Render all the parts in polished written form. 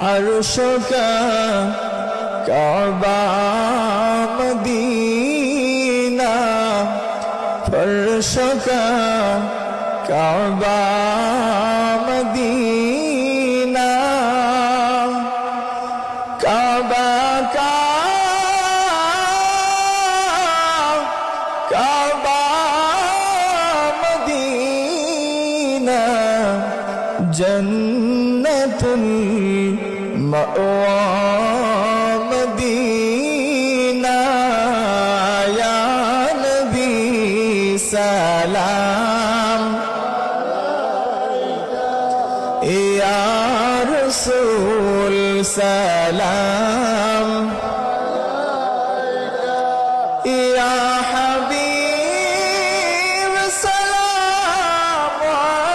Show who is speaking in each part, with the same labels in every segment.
Speaker 1: अर्श का काबा मदीना, फर्श का काबा मदीना, काबा का काबा मदीना, जन्नतुल मअवा मदीना। या नबी सलाम, या रसूल सलाम, या हबीब सलाम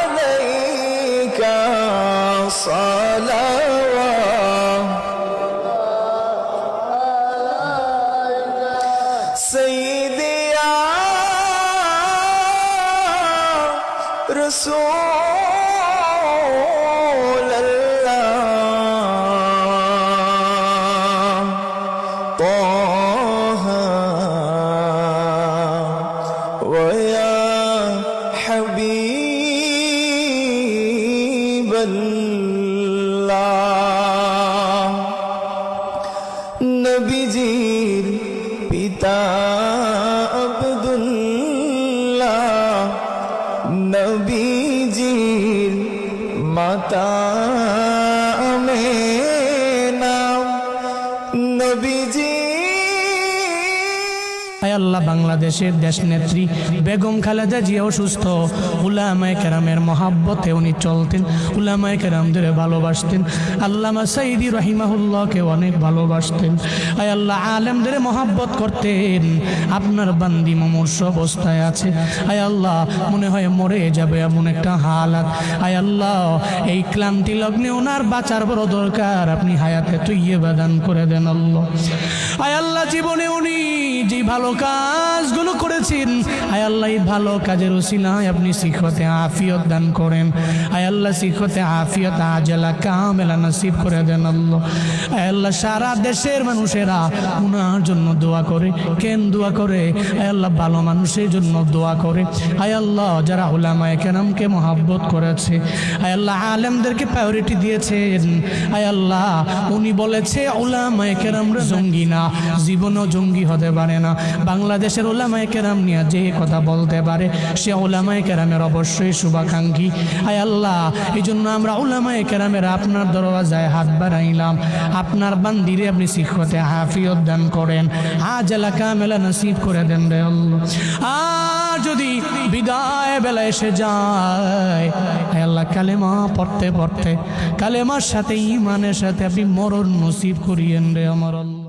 Speaker 1: अलैका सलावत। सय्यदी या रसूल अल्लाह, ताहा व या हबीब अल्लाह। नबीजीर पिता अब्दुल्लाह, नबीजीर माता आमेना, नबीजी।
Speaker 2: আল্লাহ বাংলাদেশের দেশ নেত্রী বেগম খালেদা জিয়া অসুস্থ, উলামায়ে কেরামের মহাব্বতে উনি চলতেন, উলামায়ে কেরামদের ভালোবাসতেন, আল্লামা সাইদি রহিমাহুল্লাহকে অনেক ভালোবাসতেন। আয় আল্লাহ আলেমদের মহাব্বত করতেন। আপনার বান্দি মুমূর্ষ অবস্থায় আছে, আয় আল্লাহ মনে হয় মরে যাবে এমন একটা হালাত। আয় আল্লাহ এই ক্লান্তি লগ্নে ওনার বাঁচার বড় দরকার, আপনি হায়াতে তৈয়বা দান করে দেন আল্লাহ। আয় আল্লাহ জীবনে উনি যে ভালো কাজগুলো করেছেন, আয় আল্লাহ এই ভালো কাজের উসিলায় আপনি সিখতে আফিয়ত দান করেন। আয় আল্লাহ সিখতে আফিয়ত আজলা কামেলা নসিব করে দেন আল্লাহ। আয় আল্লাহ সারা দেশের মানুষেরা উনার জন্য দোয়া করে। কেন দোয়া করে? আয় আল্লাহ ভালো মানুষের জন্য দোয়া করে। আয় আল্লাহ যারা উলামায়ে কেরামকে মহাব্বত করেছে, আয় আল্লাহ আলেমদেরকে প্রায়োরিটি দিয়েছেন, আয় আল্লাহ উনি বলেছে উলামায়ে কেরামরা জঙ্গি না, জীবনও জঙ্গি হতে পারে না। বাংলাদেশের উলামায়ে কেরাম নিয়ে যে কথা বলতে পারে সে উলামায়ে কেরামের অবশ্যই শুভাকাঙ্ক্ষী। আয় আল্লাহ এই জন্য আমরা উলামায়ে কেরামের আপনার দরওয়াজায় হাত বাড়াইলাম। আপনার বান্দিরে আপনি সিখতে হাফিয়ত দান করেন, আজলা কামেলা নসিব করে দেন রে আল্লাহ। আর যদি বিদায় বেলা এসে যায়, আয় আল্লাহ কালেমা পড়তে পড়তে কালেমার সাথে ঈমানের সাথে আপনি মরণ নসিব করিয়েন রে আমার আল্লাহ।